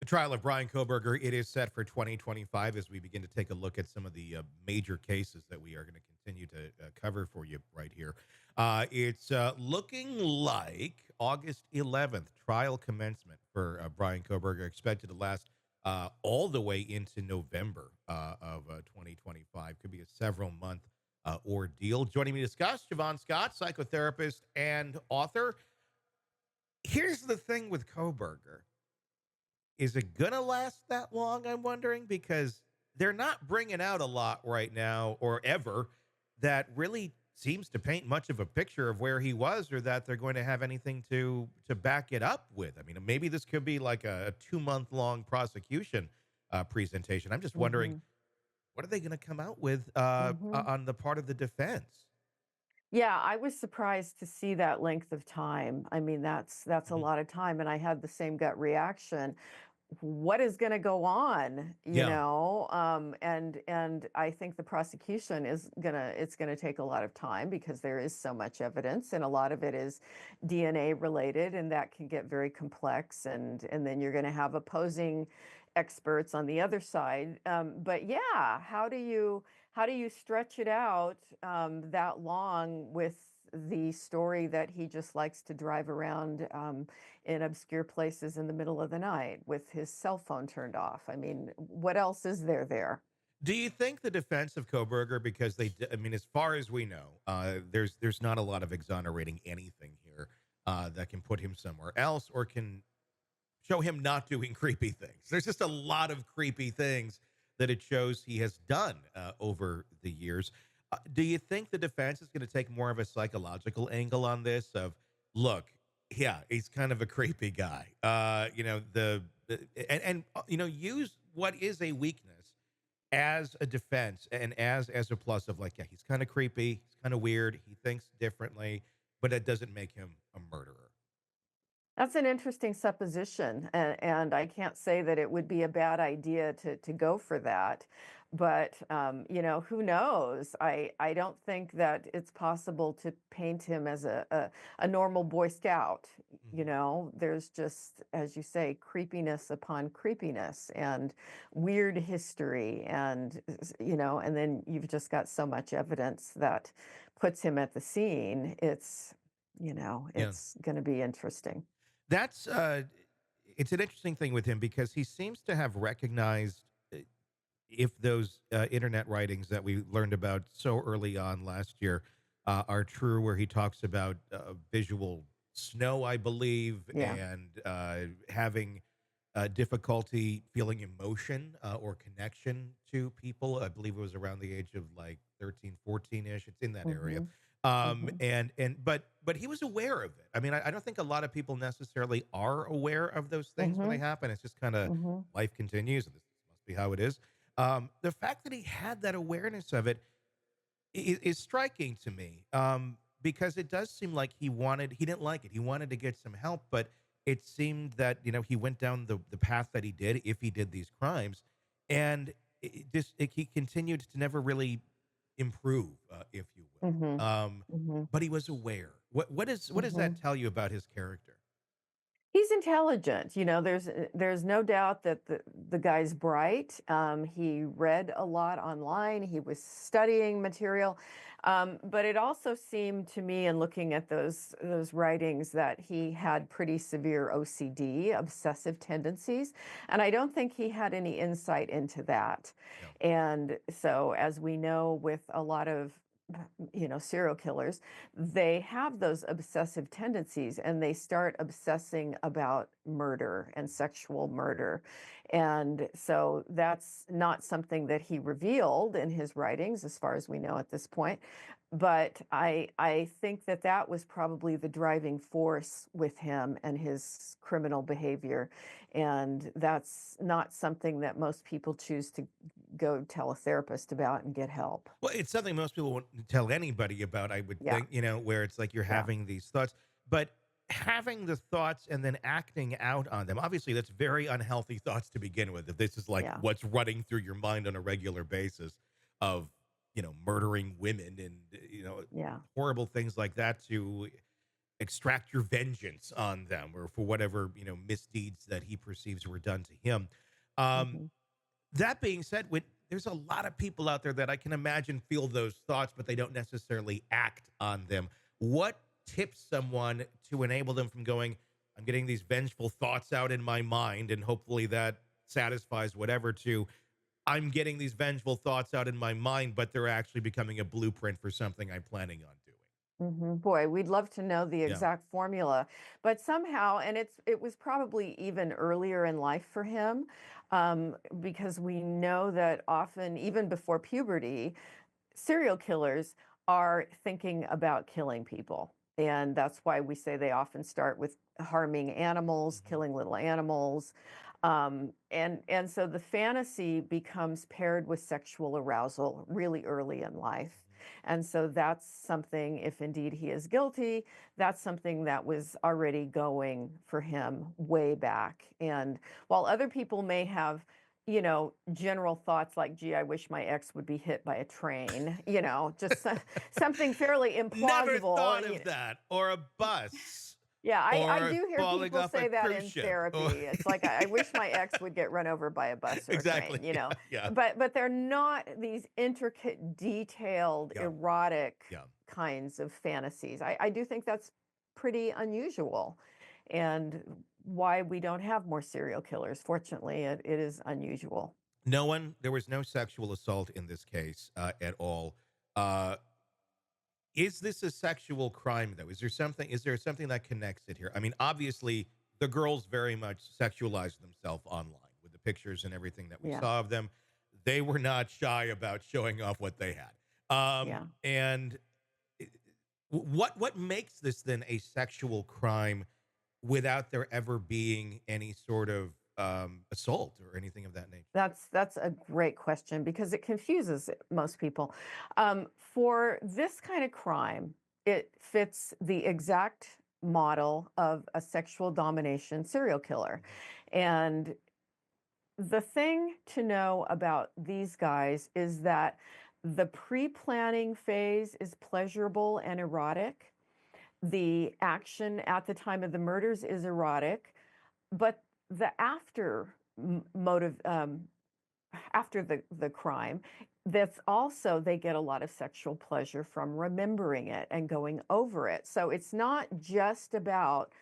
The trial of Bryan Kohberger, it is set for 2025 as we begin to take a look at some of the major cases that we are going to continue to cover for you right here. It's looking like August 11th, trial commencement for Bryan Kohberger, expected to last all the way into November of 2025. Could be a several month ordeal. Joining me to discuss, Shavaun Scott, psychotherapist and author. Here's the thing with Kohberger. Is it gonna last that long? I'm wondering because they're not bringing out a lot right now or ever that really seems to paint much of a picture of where he was or that they're going to have anything to back it up with. I mean, maybe this could be like a 2 month long prosecution presentation. I'm just wondering, Mhm, what are they going to come out with mhm. on the part of the defense? Yeah, I was surprised to see that length of time. I mean, that's a Mhm. lot of time, and I had the same gut reaction. What is gonna go on, you Yeah. know? And I think the prosecution is gonna take a lot of time because there is so much evidence, and a lot of it is DNA related, and that can get very complex, and then you're gonna have opposing experts on the other side. But yeah, how do you stretch it out that long with the story that he just likes to drive around in obscure places in the middle of the night with his cell phone turned off? I mean, what else is there? Do you think the defense of Kohberger, because I mean, as far as we know, there's not a lot of exonerating anything here that can put him somewhere else or can show him not doing creepy things. There's just a lot of creepy things that it shows he has done over the years. Do you think the defense is going to take more of a psychological angle on this? Of look, yeah, he's kind of a creepy guy. Use what is a weakness as a defense and as a plus of like, yeah, he's kind of creepy, he's kind of weird, he thinks differently, but it doesn't make him a murderer. That's an interesting supposition, and I can't say that it would be a bad idea to go for that. But who knows? I don't think that it's possible to paint him as a normal Boy Scout. You Mhm. know, there's just, as you say, creepiness upon creepiness and weird history, and then you've just got so much evidence that puts him at the scene. Yeah. It's going to be interesting. That's it's an interesting thing with him because he seems to have recognized if those internet writings that we learned about so early on last year are true, where he talks about visual snow, I believe, Yeah. and having difficulty feeling emotion or connection to people. I believe it was around the age of like 13, 14 ish. It's in that area. Mhm. Mhm. But he was aware of it. I mean, I don't think a lot of people necessarily are aware of those things when they Mhm. happen. It's just kind of Mhm. life continues, and this must be how it is. The fact that he had that awareness of it is striking to me, because it does seem like he didn't like it. He wanted to get some help, but it seemed that he went down the path that he did if he did these crimes, and he continued to never really improve, if you will. Mhm. Mhm. But he was aware. What does that Mhm. tell you about his character? He's intelligent, there's no doubt that the guy's bright. He read a lot online, he was studying material, but it also seemed to me in looking at those writings that he had pretty severe OCD, obsessive tendencies, and I don't think he had any insight into that. Yeah. And so, as we know with a lot of serial killers, they have those obsessive tendencies and they start obsessing about murder and sexual murder. And so that's not something that he revealed in his writings, as far as we know at this point. But I think that that was probably the driving force with him and his criminal behavior. And that's not something that most people choose to go tell a therapist about and get help. Well, it's something most people wouldn't tell anybody about, I would Yeah, think, where it's like you're yeah. having these thoughts, but having the thoughts and then acting out on them. Obviously, that's very unhealthy thoughts to begin with. If this is like Yeah, what's running through your mind on a regular basis of, murdering women and, yeah. horrible things like that to extract your vengeance on them or for whatever, misdeeds that he perceives were done to him. Um, Mhm. that being said, there's a lot of people out there that I can imagine feel those thoughts, but they don't necessarily act on them. What tips someone to enable them from going, I'm getting these vengeful thoughts out in my mind, and hopefully that satisfies whatever, to I'm getting these vengeful thoughts out in my mind, but they're actually becoming a blueprint for something I'm planning on doing. Boy, we'd love to know the Yeah. exact formula, but somehow, and it was probably even earlier in life for him, because we know that often, even before puberty, serial killers are thinking about killing people. And that's why we say they often start with harming animals, Mhm. killing little animals. And so the fantasy becomes paired with sexual arousal really early in life. Mhm. And so that's something, if indeed he is guilty, that's something that was already going for him way back. And while other people may have general thoughts like, gee, I wish my ex would be hit by a train, just something fairly Never implausible. thought of that. Or a bus, Yeah, I or do hear falling people off a say that cruise in ship. Or therapy. It's like, I wish my ex would get run over by a bus or a exactly. train, Yeah. Yeah. but they're not these intricate, detailed, Yeah. erotic Yeah. kinds of fantasies. I do think that's pretty unusual, and why we don't have more serial killers. Fortunately, it is unusual. There was no sexual assault in this case at all. Uh, is this a sexual crime though? Is there something that connects it here? I mean, obviously the girls very much sexualized themselves online with the pictures and everything that we Yeah, saw of them. They were not shy about showing off what they had. yeah. And what makes this then a sexual crime without there ever being any sort of assault or anything of that nature? That's a great question because it confuses most people. For this kind of crime, it fits the exact model of a sexual domination serial killer. Mhm. And the thing to know about these guys is that the pre-planning phase is pleasurable and erotic. The action at the time of the murders is erotic, but the motive, after the crime, that's also they get a lot of sexual pleasure from remembering it and going over it. So it's not just about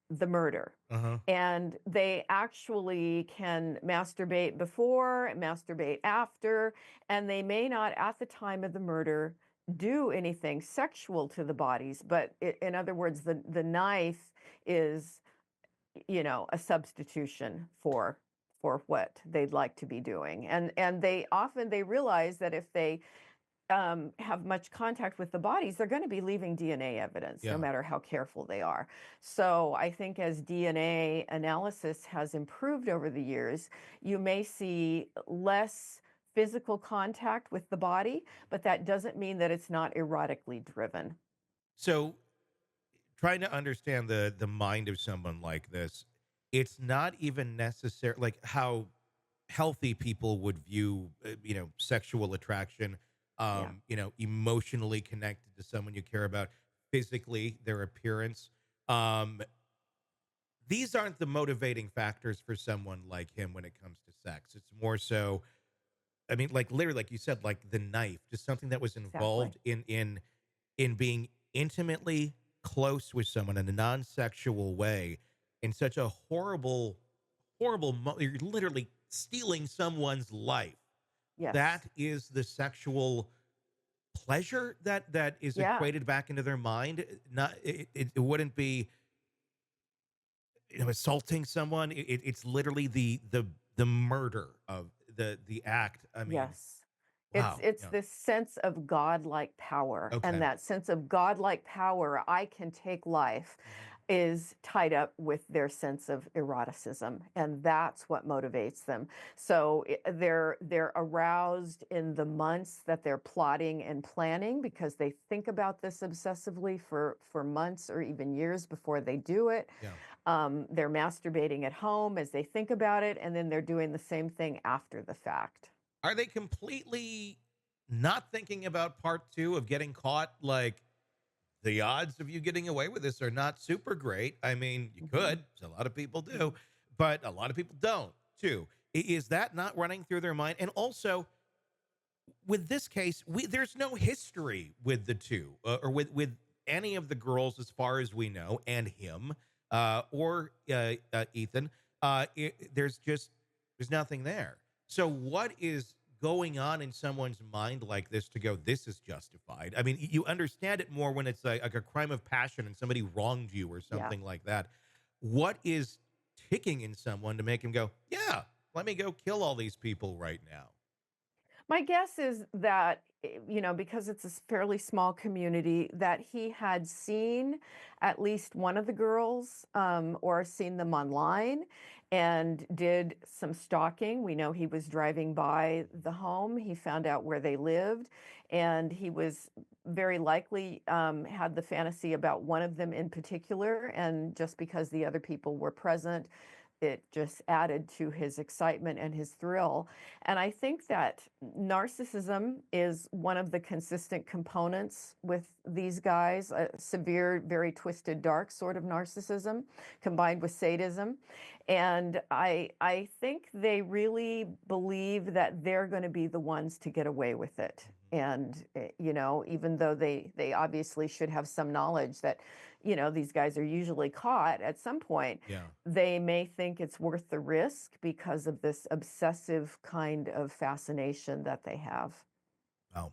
the murder. Uh-huh. And they actually can masturbate before, masturbate after, and they may not at the time of the murder do anything sexual to the bodies, but in other words, the knife is a substitution for what they'd like to be doing. And they realize that if they have much contact with the bodies, they're going to be leaving DNA evidence, no Yeah. matter how careful they are. So I think as DNA analysis has improved over the years, you may see less physical contact with the body, but that doesn't mean that it's not erotically driven. So trying to understand the mind of someone like this, it's not even necessary like how healthy people would view sexual attraction, Yeah. emotionally connected to someone you care about, physically their appearance. um these aren't the motivating factors for someone like him when it comes to sex. It's more so, I mean, like literally, like you said, like the knife, just something that was Exactly. involved in being intimately close with someone in a non-sexual way, in such a you're literally stealing someone's life. That Yes. is the sexual pleasure that is Yeah. equated back into their mind. Not it wouldn't be assaulting someone. It's literally the murder of the act. I mean, Yes. wow. It's Yeah. this sense of godlike power, and Okay. that sense of godlike power, I can take life, Mhm. is tied up with their sense of eroticism, and that's what motivates them. So they're aroused in the months that they're plotting and planning because they think about this obsessively for months or even years before they do it. Yeah. They're masturbating at home as they think about it, and then they're doing the same thing after the fact. Are they completely not thinking about part two of getting caught? Like the odds of you getting away with this are not super great. I mean, you Mhm. could, so a lot of people do, but a lot of people don't too. Is that not running through their mind? And also, with this case, there's no history with the two, or with any of the girls, as far as we know, and him, or Ethan. There's nothing there. So what is going on in someone's mind like this to go, this is justified? I mean, you understand it more when it's like a crime of passion and somebody wronged you or Yeah. something like that. What is ticking in someone to make him go, yeah, let me go kill all these people right now? My guess is that, because it's a fairly small community, that he had seen at least one of the girls, or seen them online and did some stalking. We know he was driving by the home. He found out where they lived, and he was very likely had the fantasy about one of them in particular. And just because the other people were present, it just added to his excitement and his thrill. And I think that narcissism is one of the consistent components with these guys, a severe, very twisted, dark sort of narcissism combined with sadism. And I think they really believe that they're going to be the ones to get away with it. And even though they obviously should have some knowledge that, these guys are usually caught at some point, Yeah. they may think it's worth the risk because of this obsessive kind of fascination that they have. Wow.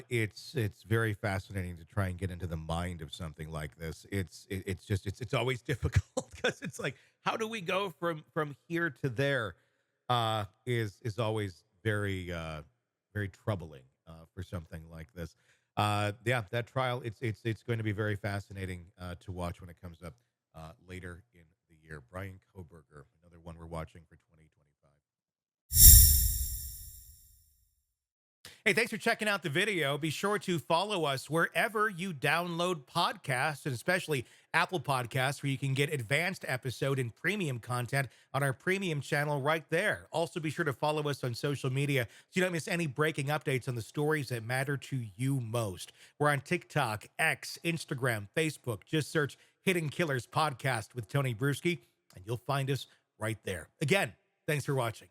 It's very fascinating to try and get into the mind of something like this. It's always difficult because it's like, how do we go from here to there? Is always very troubling for something like this. Yeah, that trial, it's going to be very fascinating to watch when it comes up later in the year. Bryan Kohberger, another one we're watching for 2025. Hey, thanks for checking out the video. Be sure to follow us wherever you download podcasts, and especially Apple Podcasts, where you can get advanced episode and premium content on our premium channel right there. Also, be sure to follow us on social media so you don't miss any breaking updates on the stories that matter to you most. We're on TikTok, X, Instagram, Facebook. Just search Hidden Killers Podcast with Tony Bruschi, and you'll find us right there. Again, thanks for watching.